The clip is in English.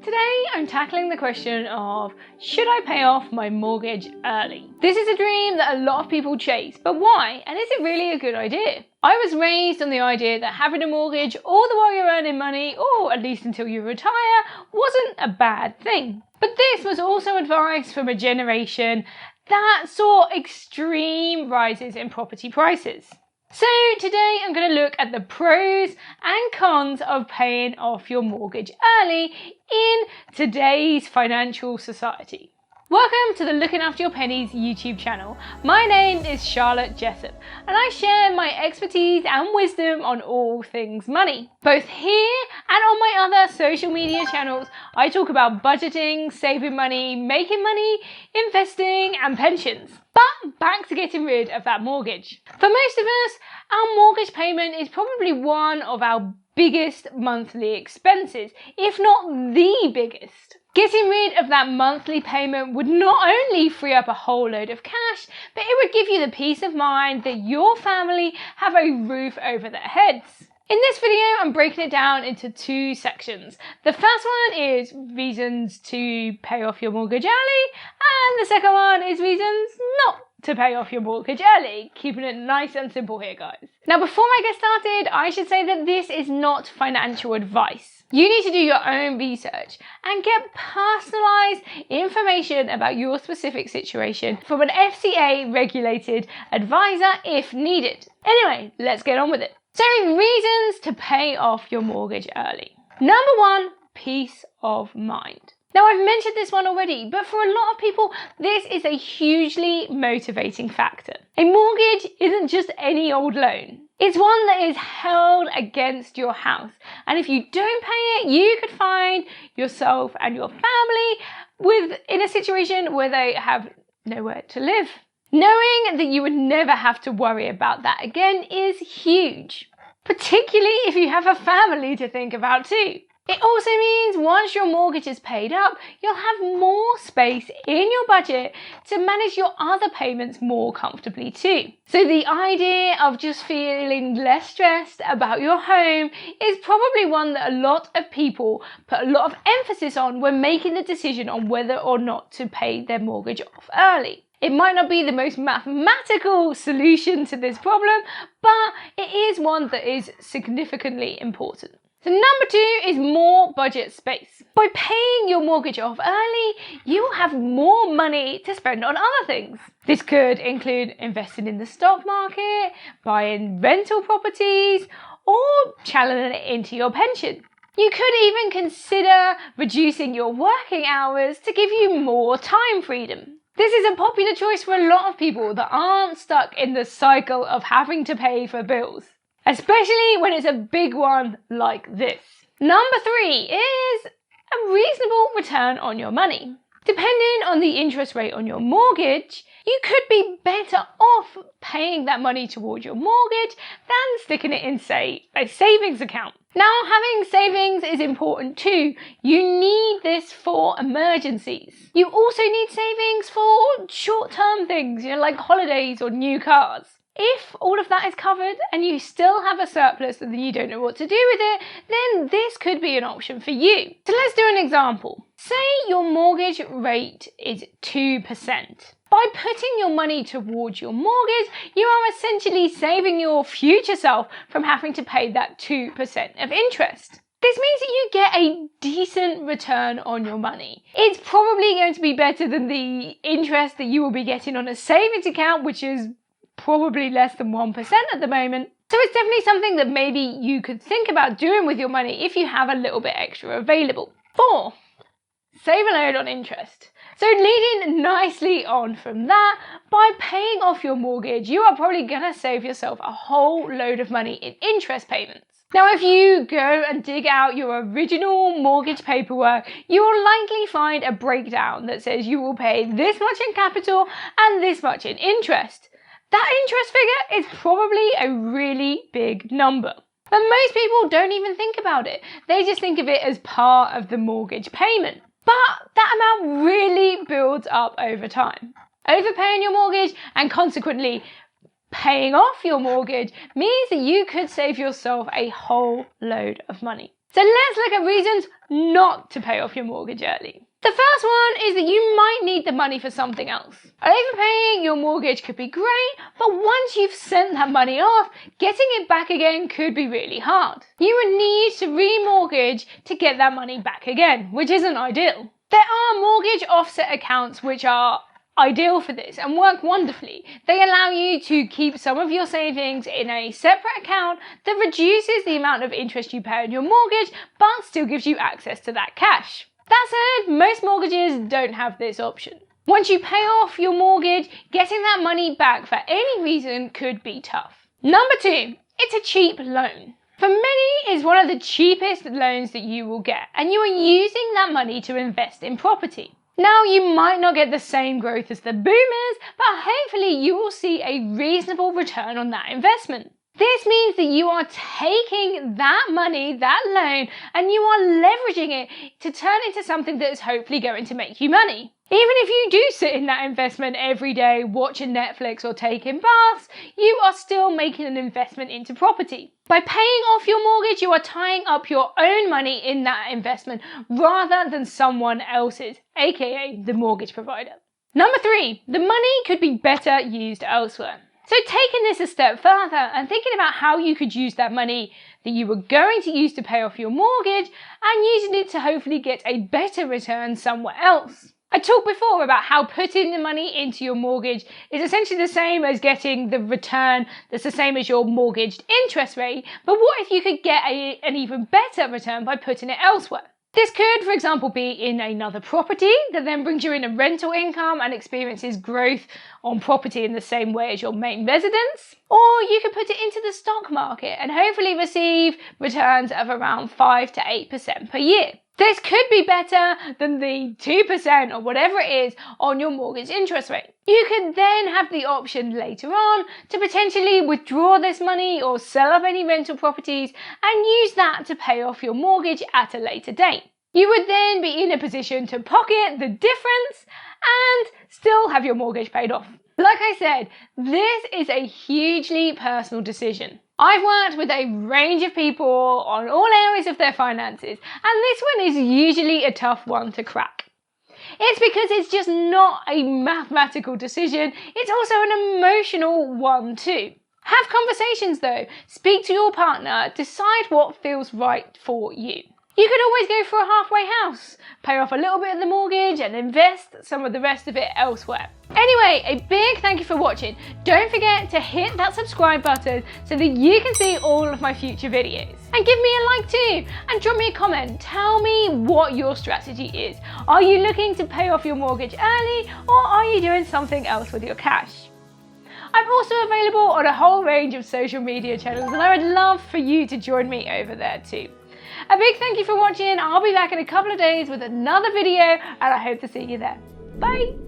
Today I'm tackling the question of, should I pay off my mortgage early? This is a dream that a lot of people chase, but why? And is it really a good idea? I was raised on the idea that having a mortgage all the while you're earning money, or at least until you retire, wasn't a bad thing. But this was also advice from a generation that saw extreme rises in property prices. So today I'm going to look at the pros and cons of paying off your mortgage early in today's financial society. Welcome to the Looking After Your Pennies YouTube channel. My name is Charlotte Jessup and I share my expertise and wisdom on all things money. Both here and on my other social media channels, I talk about budgeting, saving money, making money, investing and pensions. But back to getting rid of that mortgage. For most of us, our mortgage payment is probably one of our biggest monthly expenses, if not the biggest. Getting rid of that monthly payment would not only free up a whole load of cash, but it would give you the peace of mind that your family have a roof over their heads. In this video, I'm breaking it down into two sections. The first one is reasons to pay off your mortgage early, and the second one is reasons not to pay off your mortgage early. Keeping it nice and simple here, guys. Now, before I get started, I should say that this is not financial advice. You need to do your own research and get personalised information about your specific situation from an FCA regulated advisor if needed. Anyway, let's get on with it. So, reasons to pay off your mortgage early. Number one, peace of mind. Now, I've mentioned this one already, but for a lot of people, this is a hugely motivating factor. A mortgage isn't just any old loan. It's one that is held against your house. And if you don't pay it, you could find yourself and your family in a situation where they have nowhere to live. Knowing that you would never have to worry about that again is huge, particularly if you have a family to think about too. It also means once your mortgage is paid up, you'll have more space in your budget to manage your other payments more comfortably too. So the idea of just feeling less stressed about your home is probably one that a lot of people put a lot of emphasis on when making the decision on whether or not to pay their mortgage off early. It might not be the most mathematical solution to this problem, but it is one that is significantly important. So number two is more budget space. By paying your mortgage off early, you will have more money to spend on other things. This could include investing in the stock market, buying rental properties, or channeling it into your pension. You could even consider reducing your working hours to give you more time freedom. This is a popular choice for a lot of people that aren't stuck in the cycle of having to pay for bills, especially when it's a big one like this. Number three is a reasonable return on your money. Depending on the interest rate on your mortgage, you could be better off paying that money towards your mortgage than sticking it in, say, a savings account. Now, having savings is important too. You need this for emergencies. You also need savings for short-term things, like holidays or new cars. If all of that is covered and you still have a surplus and you don't know what to do with it, then this could be an option for you. So let's do an example. Say your mortgage rate is 2%. By putting your money towards your mortgage, you are essentially saving your future self from having to pay that 2% of interest. This means that you get a decent return on your money. It's probably going to be better than the interest that you will be getting on a savings account, which is probably less than 1% at the moment. So it's definitely something that maybe you could think about doing with your money if you have a little bit extra available. 4, save a load on interest. So leading nicely on from that, by paying off your mortgage, you are probably going to save yourself a whole load of money in interest payments. Now, if you go and dig out your original mortgage paperwork, you will likely find a breakdown that says you will pay this much in capital and this much in interest. That interest figure is probably a really big number. But most people don't even think about it. They just think of it as part of the mortgage payment. But that amount really builds up over time. Overpaying your mortgage and consequently paying off your mortgage means that you could save yourself a whole load of money. So let's look at reasons not to pay off your mortgage early. The first one is that you might need the money for something else. Overpaying your mortgage could be great, but once you've sent that money off, getting it back again could be really hard. You would need to remortgage to get that money back again, which isn't ideal. There are mortgage offset accounts which are ideal for this and work wonderfully. They allow you to keep some of your savings in a separate account that reduces the amount of interest you pay on your mortgage, but still gives you access to that cash. That said, most mortgages don't have this option. Once you pay off your mortgage, getting that money back for any reason could be tough. Number 2, it's a cheap loan. For many, it's one of the cheapest loans that you will get, and you are using that money to invest in property. Now, you might not get the same growth as the boomers, but hopefully you will see a reasonable return on that investment. This means that you are taking that money, that loan, and you are leveraging it to turn into something that is hopefully going to make you money. Even if you do sit in that investment every day, watching Netflix or taking baths, you are still making an investment into property. By paying off your mortgage, you are tying up your own money in that investment rather than someone else's, aka the mortgage provider. Number 3, the money could be better used elsewhere. So taking this a step further and thinking about how you could use that money that you were going to use to pay off your mortgage and using it to hopefully get a better return somewhere else. I talked before about how putting the money into your mortgage is essentially the same as getting the return that's the same as your mortgaged interest rate, but what if you could get an even better return by putting it elsewhere? This could, for example, be in another property that then brings you in a rental income and experiences growth on property in the same way as your main residence. Or you could put it into the stock market and hopefully receive returns of around 5 to 8% per year. This could be better than the 2% or whatever it is on your mortgage interest rate. You could then have the option later on to potentially withdraw this money or sell up any rental properties and use that to pay off your mortgage at a later date. You would then be in a position to pocket the difference and still have your mortgage paid off. Like I said, this is a hugely personal decision. I've worked with a range of people on all areas of their finances, and this one is usually a tough one to crack. It's because it's just not a mathematical decision, it's also an emotional one too. Have conversations though, speak to your partner, decide what feels right for you. You could always go for a halfway house, pay off a little bit of the mortgage and invest some of the rest of it elsewhere. Anyway, a big thank you for watching. Don't forget to hit that subscribe button so that you can see all of my future videos. And give me a like too, and drop me a comment. Tell me what your strategy is. Are you looking to pay off your mortgage early, or are you doing something else with your cash? I'm also available on a whole range of social media channels, and I would love for you to join me over there too. A big thank you for watching. I'll be back in a couple of days with another video, and I hope to see you there. Bye!